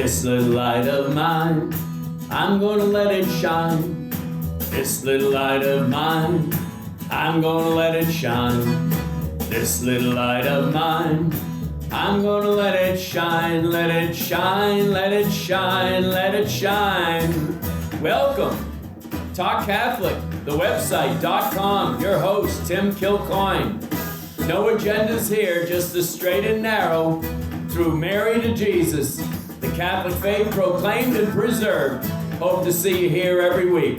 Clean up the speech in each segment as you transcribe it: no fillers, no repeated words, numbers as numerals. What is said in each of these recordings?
This little light of mine, I'm gonna let it shine. This little light of mine, I'm gonna let it shine. This little light of mine, I'm gonna let it shine, let it shine, let it shine, let it shine. Welcome, Talk Catholic, the website.com, your host, Tim Kilcoyne. No agendas here, just the straight and narrow, through Mary to Jesus, the Catholic faith proclaimed and preserved. Hope to see you here every week.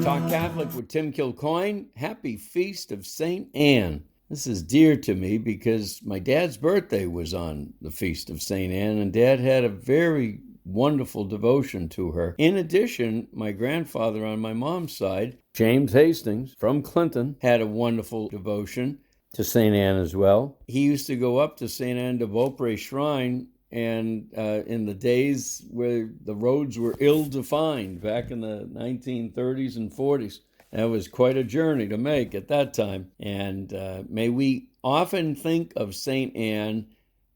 Talk Catholic with Tim Kilcoyne. Happy Feast of St. Anne. This is dear to me because my dad's birthday was on the Feast of St. Anne, and Dad had a very wonderful devotion to her. In addition, my grandfather on my mom's side, James Hastings from Clinton, had a wonderful devotion to St. Anne as well. He used to go up to St. Anne de Beaupré Shrine, and in the days where the roads were ill-defined, back in the 1930s and 40s, that was quite a journey to make at that time. And may we often think of St. Anne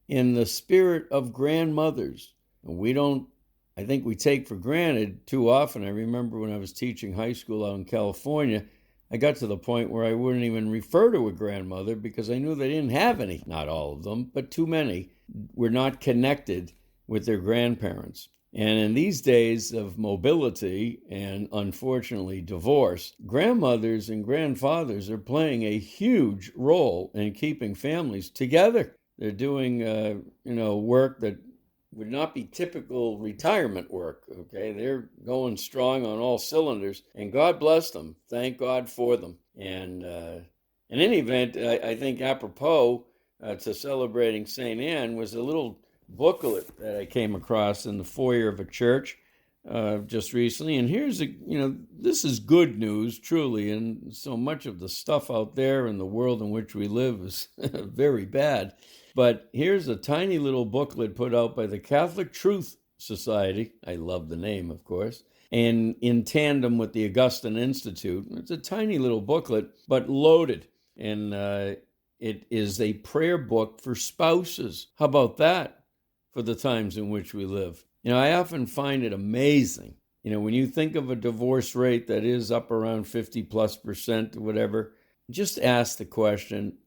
in the spirit of grandmothers. I think we take for granted too often. I remember when I was teaching high school out in California, I got to the point where I wouldn't even refer to a grandmother because I knew they didn't have any. Not all of them, but too many were not connected with their grandparents. And in these days of mobility and, unfortunately, divorce, grandmothers and grandfathers are playing a huge role in keeping families together. They're doing, work that would not be typical retirement work, okay? They're going strong on all cylinders, and God bless them. Thank God for them. And in any event, I think apropos to celebrating St. Anne was a little booklet that I came across in the foyer of a church just recently. And here's this is good news, truly. And so much of the stuff out there in the world in which we live is very bad. But here's a tiny little booklet put out by the Catholic Truth Society. I love the name, of course. And in tandem with the Augustine Institute. It's a tiny little booklet, but loaded. And it is a prayer book for spouses. How about that? For the times in which we live. I often find it amazing. When you think of a divorce rate that is up around 50+% or whatever, just ask the question,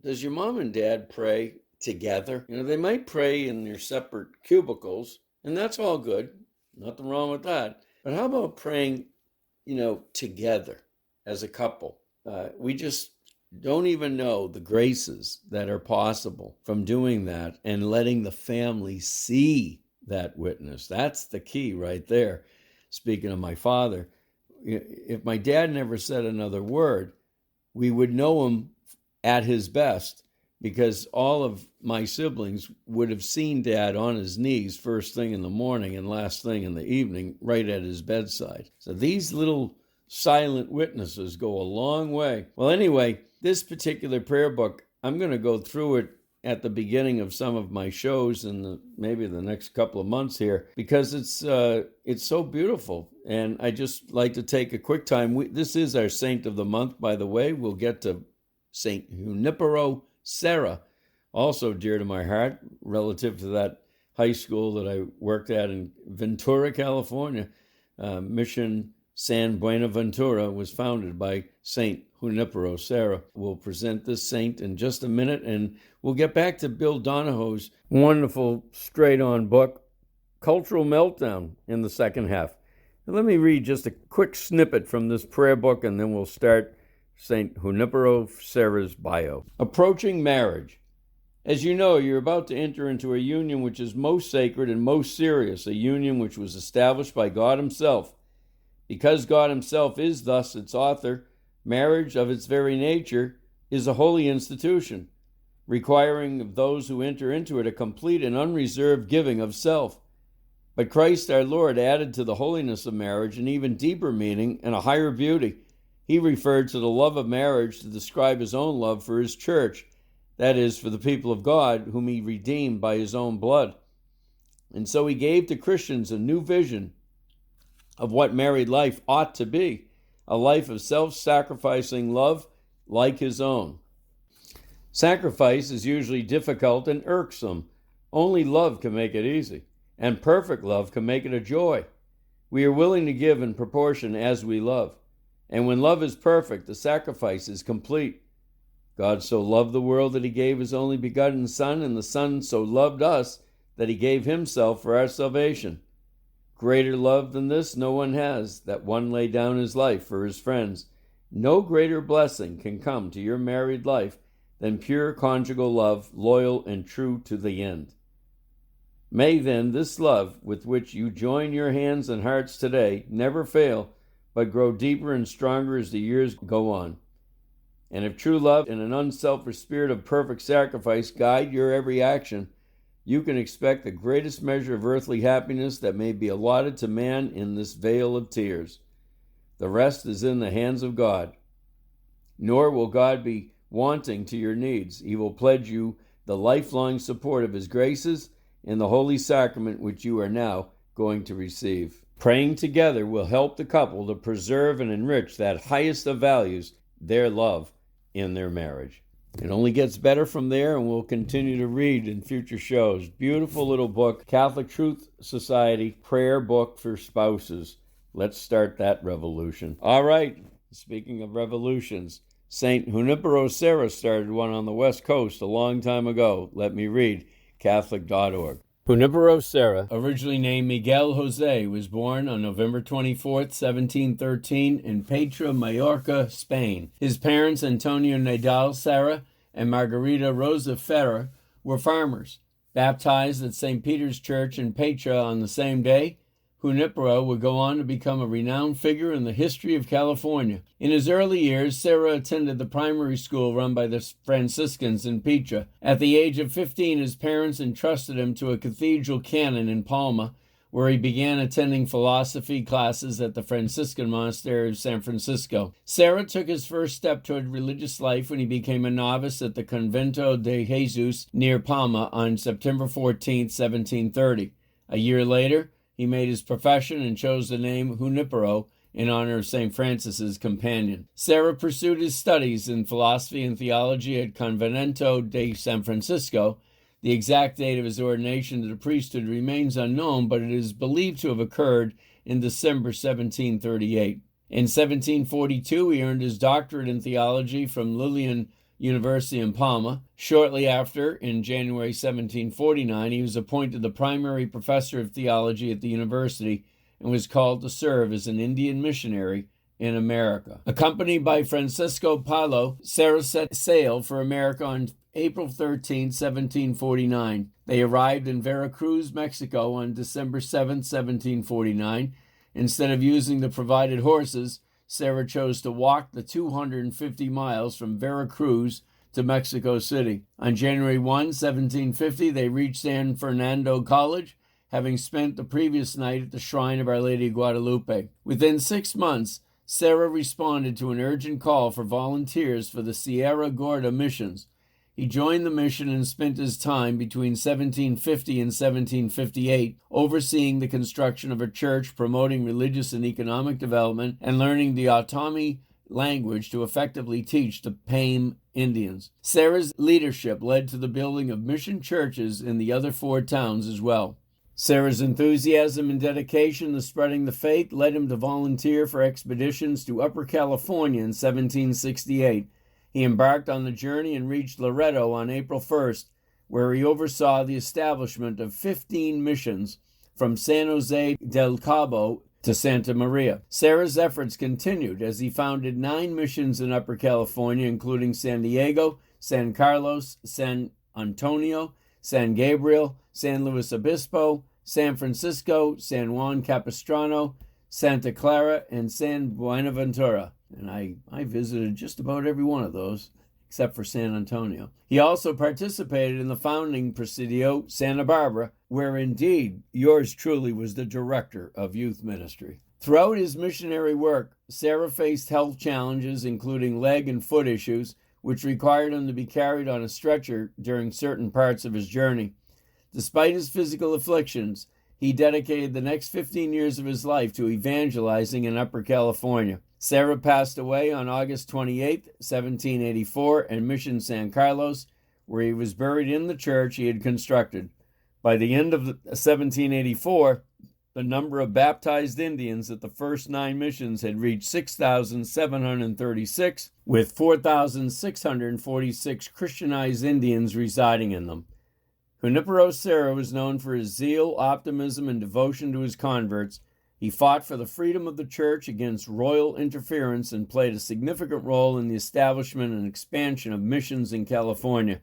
does your mom and dad pray together? They might pray in their separate cubicles, and that's all good. Nothing wrong with that. But how about praying, together as a couple? We just don't even know the graces that are possible from doing that and letting the family see that witness. That's the key right there. Speaking of my father, if my dad never said another word, we would know him at his best because all of my siblings would have seen Dad on his knees first thing in the morning and last thing in the evening right at his bedside. So these little silent witnesses go a long way. Well, anyway, this particular prayer book, I'm going to go through it at the beginning of some of my shows in maybe the next couple of months here because it's so beautiful. And I just like to take a quick time. This is our saint of the month, by the way. We'll get to St. Junipero, Serra, also dear to my heart, relative to that high school that I worked at in Ventura, California. Mission San Buenaventura was founded by St. Junipero, Serra. We'll present this saint in just a minute, and we'll get back to Bill Donahoe's wonderful straight-on book, Cultural Meltdown, in the second half. Now, let me read just a quick snippet from this prayer book, and then we'll start St. Junipero Serra's bio. Approaching marriage. As you know, you're about to enter into a union which is most sacred and most serious, a union which was established by God himself. Because God himself is thus its author, marriage of its very nature is a holy institution, requiring of those who enter into it a complete and unreserved giving of self. But Christ our Lord added to the holiness of marriage an even deeper meaning and a higher beauty. He referred to the love of marriage to describe his own love for his church, that is, for the people of God, whom he redeemed by his own blood. And so he gave to Christians a new vision of what married life ought to be, a life of self-sacrificing love like his own. Sacrifice is usually difficult and irksome. Only love can make it easy, and perfect love can make it a joy. We are willing to give in proportion as we love. And when love is perfect, the sacrifice is complete. God so loved the world that he gave his only begotten Son, and the Son so loved us that he gave himself for our salvation. Greater love than this no one has, that one lay down his life for his friends. No greater blessing can come to your married life than pure conjugal love, loyal and true to the end. May then this love with which you join your hands and hearts today never fail, but grow deeper and stronger as the years go on. And if true love and an unselfish spirit of perfect sacrifice guide your every action, you can expect the greatest measure of earthly happiness that may be allotted to man in this vale of tears. The rest is in the hands of God. Nor will God be wanting to your needs. He will pledge you the lifelong support of his graces in the holy sacrament which you are now going to receive. Praying together will help the couple to preserve and enrich that highest of values, their love, in their marriage. It only gets better from there, and we'll continue to read in future shows. Beautiful little book, Catholic Truth Society prayer book for spouses. Let's start that revolution. All right, speaking of revolutions, St. Junipero Serra started one on the West Coast a long time ago. Let me read, Catholic.org. Junipero Serra, originally named Miguel Jose, was born on November 24th, 1713, in Petra, Mallorca, Spain. His parents, Antonio Nadal Serra and Margarita Rosa Ferrer, were farmers. Baptized at St. Peter's Church in Petra on the same day, Junipero would go on to become a renowned figure in the history of California. In his early years, Serra attended the primary school run by the Franciscans in Petra. At the age of 15, his parents entrusted him to a cathedral canon in Palma, where he began attending philosophy classes at the Franciscan Monastery of San Francisco. Serra took his first step toward religious life when he became a novice at the Convento de Jesus near Palma on September 14, 1730. A year later, he made his profession and chose the name Junipero in honor of St. Francis's companion. Serra pursued his studies in philosophy and theology at Convento de San Francisco. The exact date of his ordination to the priesthood remains unknown, but it is believed to have occurred in December 1738. In 1742, he earned his doctorate in theology from Lilian University in Palma. Shortly after, in January 1749, he was appointed the primary professor of theology at the university and was called to serve as an Indian missionary in America. Accompanied by Francisco Palo, Serra set sail for America on April 13, 1749. They arrived in Veracruz, Mexico on December 7, 1749. Instead of using the provided horses, Serra chose to walk the 250 miles from Veracruz to Mexico City. On January 1, 1750, they reached San Fernando College, having spent the previous night at the shrine of Our Lady of Guadalupe. Within 6 months, Serra responded to an urgent call for volunteers for the Sierra Gorda missions. He joined the mission and spent his time between 1750 and 1758 overseeing the construction of a church, promoting religious and economic development, and learning the Otomi language to effectively teach the Pame Indians. Serra's leadership led to the building of mission churches in the other 4 towns as well. Serra's enthusiasm and dedication to spreading the faith led him to volunteer for expeditions to Upper California in 1768. He embarked on the journey and reached Loreto on April 1st, where he oversaw the establishment of 15 missions from San Jose del Cabo to Santa Maria. Serra's efforts continued as he founded 9 missions in Upper California, including San Diego, San Carlos, San Antonio, San Gabriel, San Luis Obispo, San Francisco, San Juan Capistrano, Santa Clara, and San Buenaventura. And I visited just about every one of those, except for San Antonio. He also participated in the founding Presidio Santa Barbara, where indeed yours truly was the director of youth ministry. Throughout his missionary work, Serra faced health challenges, including leg and foot issues, which required him to be carried on a stretcher during certain parts of his journey. Despite his physical afflictions, he dedicated the next 15 years of his life to evangelizing in Upper California. Serra passed away on August 28, 1784, in Mission San Carlos, where he was buried in the church he had constructed. By the end of 1784, the number of baptized Indians at the first 9 missions had reached 6,736, with 4,646 Christianized Indians residing in them. Junipero Serra was known for his zeal, optimism, and devotion to his converts. He fought for the freedom of the church against royal interference and played a significant role in the establishment and expansion of missions in California.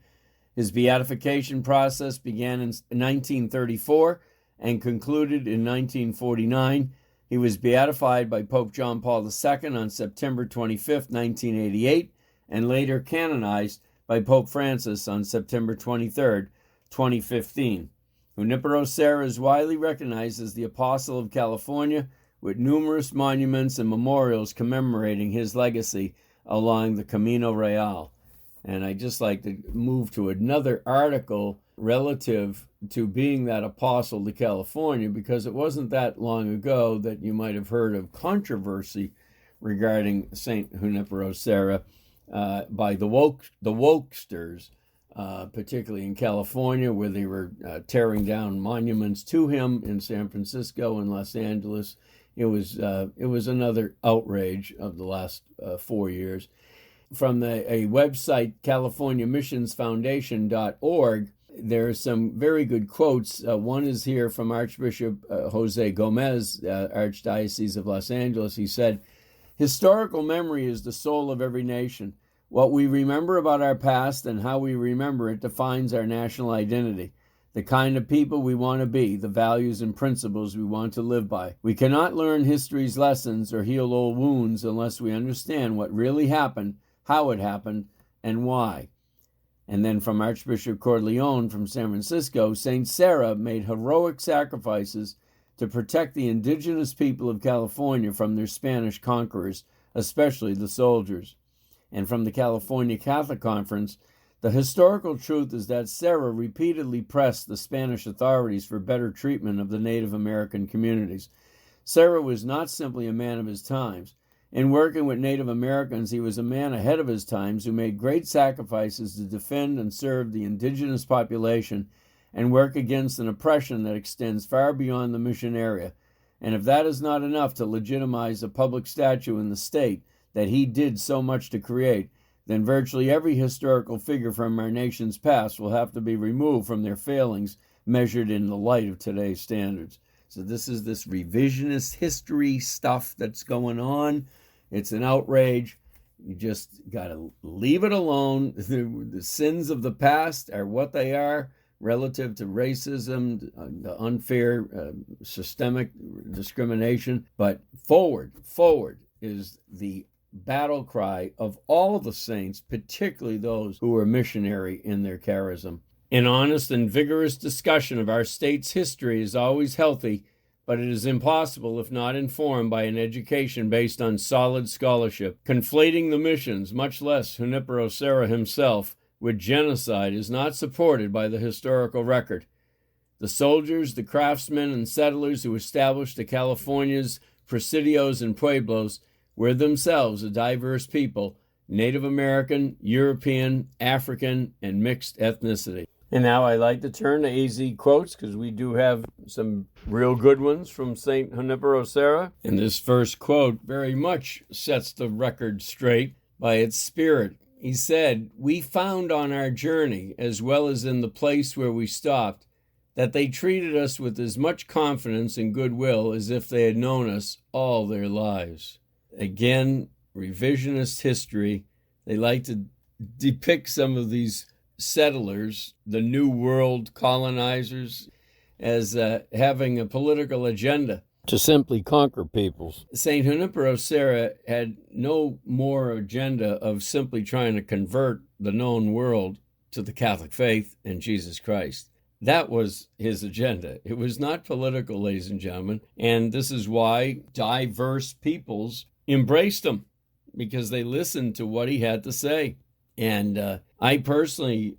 His beatification process began in 1934 and concluded in 1949. He was beatified by Pope John Paul II on September 25, 1988, and later canonized by Pope Francis on September 23, 2015. Junipero Serra is widely recognized as the Apostle of California, with numerous monuments and memorials commemorating his legacy along the Camino Real. And I'd just like to move to another article relative to being that apostle to California, because it wasn't that long ago that you might have heard of controversy regarding St. Junipero Serra by the wokesters, particularly in California, where they were tearing down monuments to him in San Francisco and Los Angeles. It was another outrage of the last 4 years. From a website, CaliforniaMissionsFoundation.org, there are some very good quotes. One is here from Archbishop Jose Gomez, Archdiocese of Los Angeles. He said, "Historical memory is the soul of every nation. What we remember about our past and how we remember it defines our national identity, the kind of people we want to be, the values and principles we want to live by. We cannot learn history's lessons or heal old wounds unless we understand what really happened, how it happened, and why." And then from Archbishop Corleone from San Francisco, St. Serra made heroic sacrifices to protect the indigenous people of California from their Spanish conquerors, especially the soldiers. And from the California Catholic Conference, the historical truth is that Serra repeatedly pressed the Spanish authorities for better treatment of the Native American communities. Serra was not simply a man of his times. In working with Native Americans, he was a man ahead of his times who made great sacrifices to defend and serve the indigenous population and work against an oppression that extends far beyond the mission area. And if that is not enough to legitimize a public statue in the state that he did so much to create, then virtually every historical figure from our nation's past will have to be removed from their failings, measured in the light of today's standards. So this is this revisionist history stuff that's going on. It's an outrage. You just got to leave it alone. The sins of the past are what they are relative to racism, the unfair systemic discrimination. But forward is the battle cry of all the saints, particularly those who were missionary in their charism. An honest and vigorous discussion of our state's history is always healthy, but it is impossible if not informed by an education based on solid scholarship. Conflating the missions, much less Junipero Serra himself, with genocide is not supported by the historical record. The soldiers, the craftsmen, and settlers who established the California's presidios and pueblos were themselves a diverse people, Native American, European, African, and mixed ethnicity. And now I like to turn to AZ quotes, because we do have some real good ones from St. Junipero Serra. And this first quote very much sets the record straight by its spirit. He said, "We found on our journey, as well as in the place where we stopped, that they treated us with as much confidence and goodwill as if they had known us all their lives." Again, revisionist history. They like to depict some of these settlers, the New World colonizers, as having a political agenda to simply conquer peoples. St. Junipero Serra had no more agenda of simply trying to convert the known world to the Catholic faith and Jesus Christ. That was his agenda. It was not political, ladies and gentlemen, and this is why diverse peoples embraced him, because they listened to what he had to say. And I personally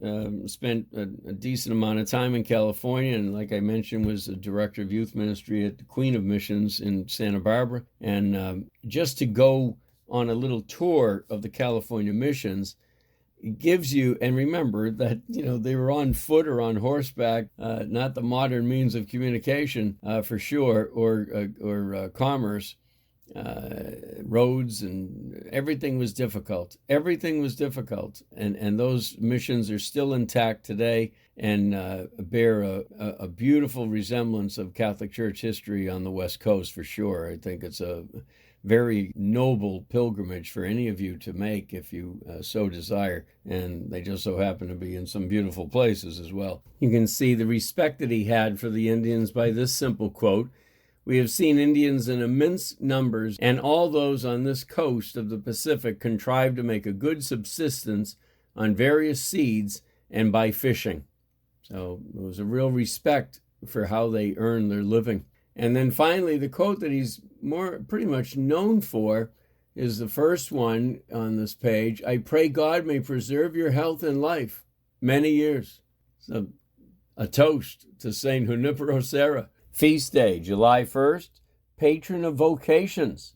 spent a decent amount of time in California, and like I mentioned, was the director of youth ministry at the Queen of Missions in Santa Barbara. And just to go on a little tour of the California missions, it gives you, and remember that, they were on foot or on horseback, not the modern means of communication for sure, or commerce. Roads and everything was difficult. Everything was difficult. And those missions are still intact today and bear a beautiful resemblance of Catholic Church history on the West Coast for sure. I think it's a very noble pilgrimage for any of you to make if you so desire. And they just so happen to be in some beautiful places as well. You can see the respect that he had for the Indians by this simple quote. We have seen Indians in immense numbers, and all those on this coast of the Pacific contrive to make a good subsistence on various seeds and by fishing. So there was a real respect for how they earn their living. And then finally, the quote that he's pretty much known for is the first one on this page. I pray God may preserve your health and life many years. So a toast to St. Junipero Serra. Feast day, July 1st, patron of vocations,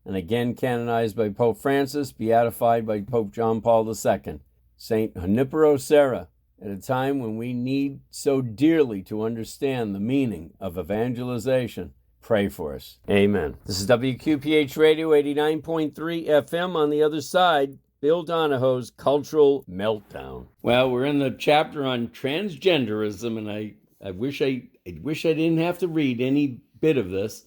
and again canonized by Pope Francis, beatified by Pope John Paul II. St. Junipero Serra, at a time when we need so dearly to understand the meaning of evangelization, pray for us. Amen. This is WQPH Radio 89.3 FM. On the other side, Bill Donahoe's Cultural Meltdown. Well, we're in the chapter on transgenderism, and I wish I didn't have to read any bit of this,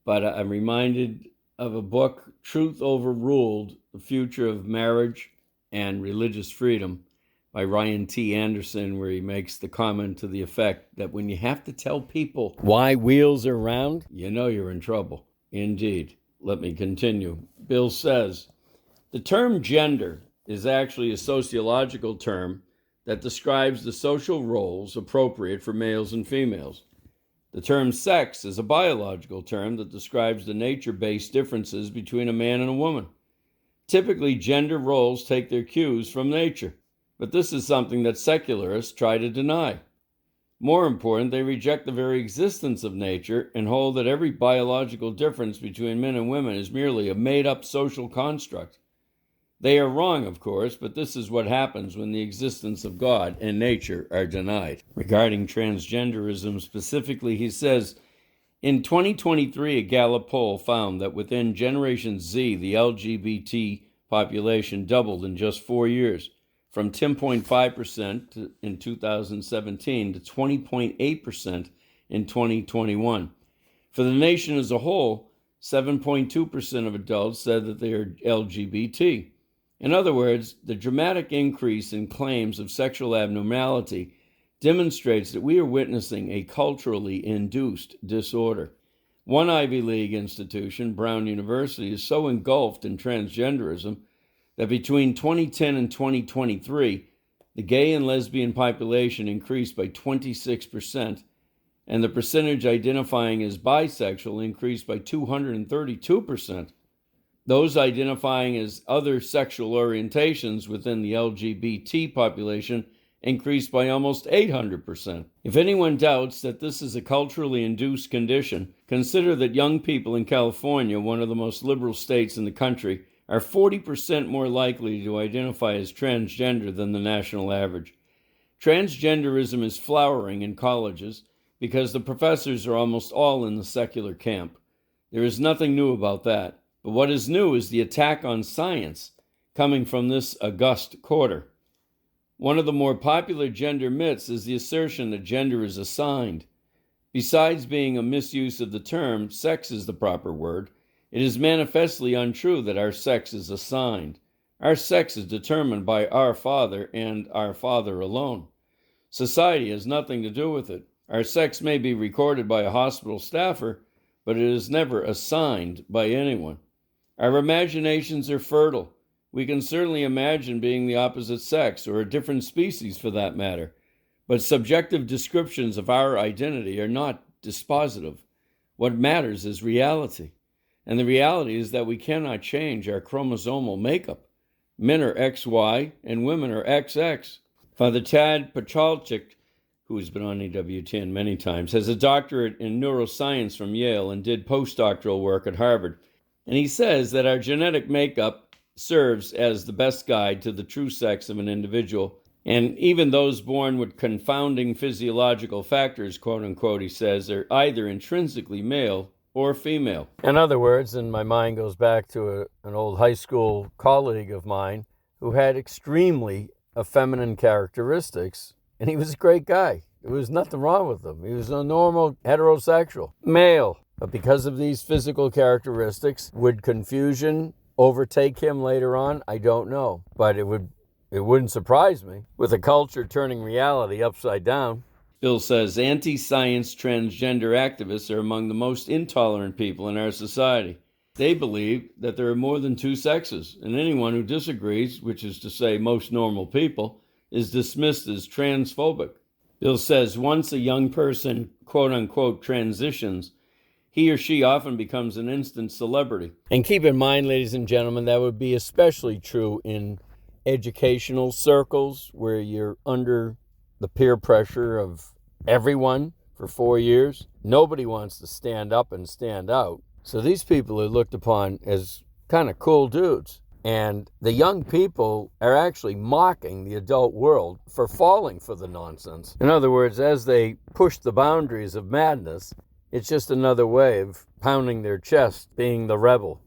but I'm reminded of a book, Truth Overruled, The Future of Marriage and Religious Freedom, by Ryan T. Anderson, where he makes the comment to the effect that when you have to tell people why wheels are round, you know you're in trouble. Indeed. Let me continue. Bill says, the term gender is actually a sociological term that describes the social roles appropriate for males and females. The term sex is a biological term that describes the nature-based differences between a man and a woman. Typically, gender roles take their cues from nature, but this is something that secularists try to deny. More important, they reject the very existence of nature and hold that every biological difference between men and women is merely a made-up social construct. They are wrong, of course, but this is what happens when the existence of God and nature are denied. Regarding transgenderism specifically, he says, in 2023, a Gallup poll found that within Generation Z, the LGBT population doubled in just 4 years, from 10.5% in 2017 to 20.8% in 2021. For the nation as a whole, 7.2% of adults said that they are LGBT. In other words, the dramatic increase in claims of sexual abnormality demonstrates that we are witnessing a culturally induced disorder. One Ivy League institution, Brown University, is so engulfed in transgenderism that between 2010 and 2023, the gay and lesbian population increased by 26%, and the percentage identifying as bisexual increased by 232%. Those identifying as other sexual orientations within the LGBT population increased by almost 800%. If anyone doubts that this is a culturally induced condition, consider that young people in California, one of the most liberal states in the country, are 40% more likely to identify as transgender than the national average. Transgenderism is flowering in colleges because the professors are almost all in the secular camp. There is nothing new about that. But what is new is the attack on science coming from this august quarter. One of the more popular gender myths is the assertion that gender is assigned. Besides being a misuse of the term, sex is the proper word. It is manifestly untrue that our sex is assigned. Our sex is determined by our Father and our Father alone. Society has nothing to do with it. Our sex may be recorded by a hospital staffer, but it is never assigned by anyone. Our imaginations are fertile. We can certainly imagine being the opposite sex, or a different species for that matter, but subjective descriptions of our identity are not dispositive. What matters is reality, and the reality is that we cannot change our chromosomal makeup. Men are XY and women are XX. Father Tad Pachalchik, who's been on EWTN many times, has a doctorate in neuroscience from Yale and did postdoctoral work at Harvard. And he says that our genetic makeup serves as the best guide to the true sex of an individual. And even those born with confounding physiological factors, quote unquote, he says, are either intrinsically male or female. In other words, and my mind goes back to an old high school colleague of mine who had extremely effeminate characteristics, and he was a great guy. There was nothing wrong with him. He was a normal heterosexual male. But because of these physical characteristics, would confusion overtake him later on? I don't know. But it wouldn't surprise me, with a culture turning reality upside down. Bill says anti-science transgender activists are among the most intolerant people in our society. They believe that there are more than two sexes, and anyone who disagrees, which is to say most normal people, is dismissed as transphobic. Bill says once a young person, quote-unquote, transitions, he or she often becomes an instant celebrity. And keep in mind, ladies and gentlemen, that would be especially true in educational circles where you're under the peer pressure of everyone for 4 years. Nobody wants to stand up and stand out. So these people are looked upon as kind of cool dudes. And the young people are actually mocking the adult world for falling for the nonsense. In other words, as they push the boundaries of madness, it's just another way of pounding their chest, being the rebel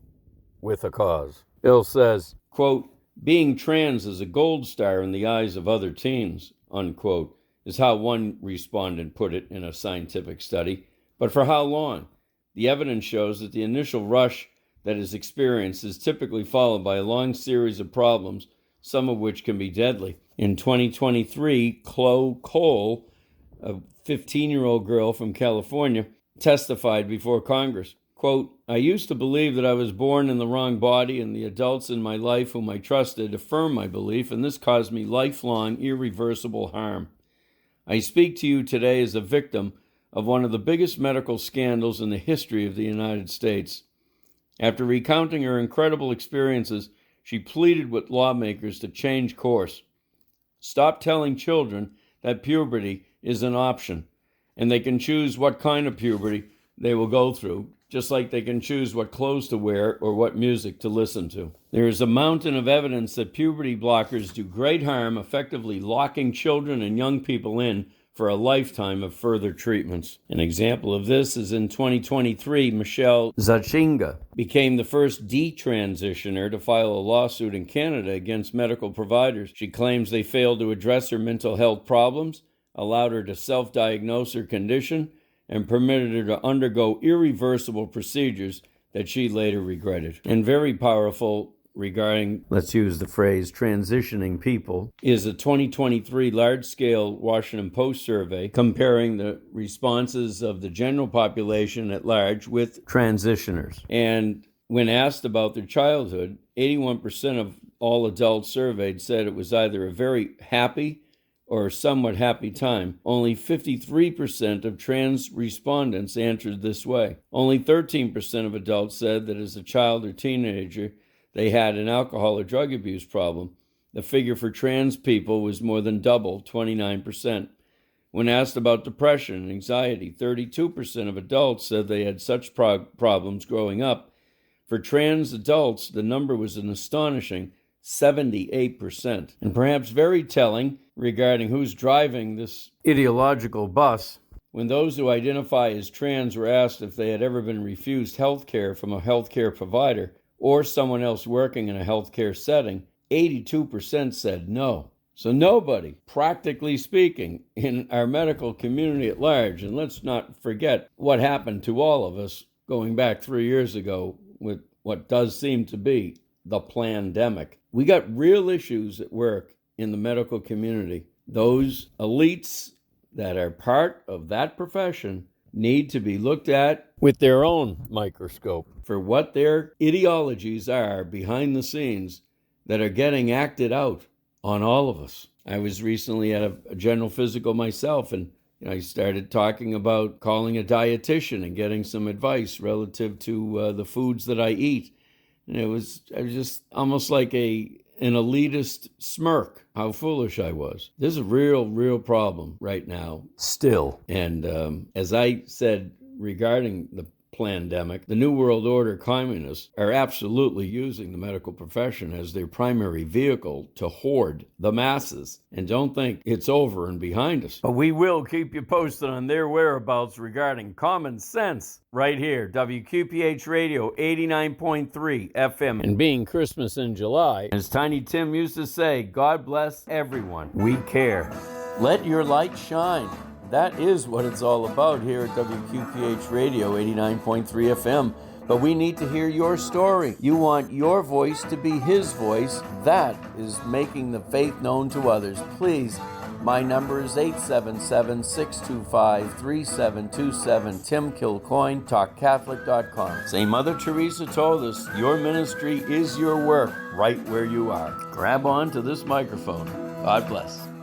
with a cause. Bill says, quote, being trans is a gold star in the eyes of other teens, unquote, is how one respondent put it in a scientific study. But for how long? The evidence shows that the initial rush that is experienced is typically followed by a long series of problems, some of which can be deadly. In 2023, Chloe Cole, a 15-year-old girl from California, testified before Congress. Quote, I used to believe that I was born in the wrong body, and the adults in my life whom I trusted affirmed my belief, and this caused me lifelong, irreversible harm. I speak to you today as a victim of one of the biggest medical scandals in the history of the United States. After recounting her incredible experiences, she pleaded with lawmakers to change course. Stop telling children that puberty is an option, and they can choose what kind of puberty they will go through, just like they can choose what clothes to wear or what music to listen to. There is a mountain of evidence that puberty blockers do great harm, effectively locking children and young people in for a lifetime of further treatments. An example of this is in 2023, Michelle Zachinga became the first detransitioner to file a lawsuit in Canada against medical providers. She claims they failed to address her mental health problems, allowed her to self-diagnose her condition, and permitted her to undergo irreversible procedures that she later regretted. And very powerful regarding, let's use the phrase, transitioning people, is a 2023 large-scale Washington Post survey comparing the responses of the general population at large with transitioners. And when asked about their childhood, 81% of all adults surveyed said it was either a very happy or somewhat happy time. Only 53% of trans respondents answered this way. Only 13% of adults said that as a child or teenager, they had an alcohol or drug abuse problem. The figure for trans people was more than double, 29%. When asked about depression and anxiety, 32% of adults said they had such problems growing up. For trans adults, the number was an astonishing 78%. And perhaps very telling regarding who's driving this ideological bus, when those who identify as trans were asked if they had ever been refused health care from a health care provider or someone else working in a health care setting, 82% said no. So nobody, practically speaking, in our medical community at large, and let's not forget what happened to all of us going back 3 years ago with what does seem to be the plandemic. We got real issues at work in the medical community. Those elites that are part of that profession need to be looked at with their own microscope for what their ideologies are behind the scenes that are getting acted out on all of us. I was recently at a general physical myself, and I started talking about calling a dietitian and getting some advice relative to the foods that I eat. And it was just almost like a an elitist smirk how foolish I was. There's a real problem right now still. And as I said regarding the pandemic, the New World Order communists are absolutely using the medical profession as their primary vehicle to hoard the masses. And don't think it's over and behind us. But we will keep you posted on their whereabouts regarding common sense right here, WQPH Radio 89.3 FM. And being Christmas in July, as Tiny Tim used to say, God bless everyone. We care. Let your light shine. That is what it's all about here at WQPH Radio 89.3 FM. But we need to hear your story. You want your voice to be his voice. That is making the faith known to others. Please, my number is 877-625-3727. Tim Kilcoyne, TalkCatholic.com. St. Mother Teresa told us, your ministry is your work right where you are. Grab on to this microphone. God bless.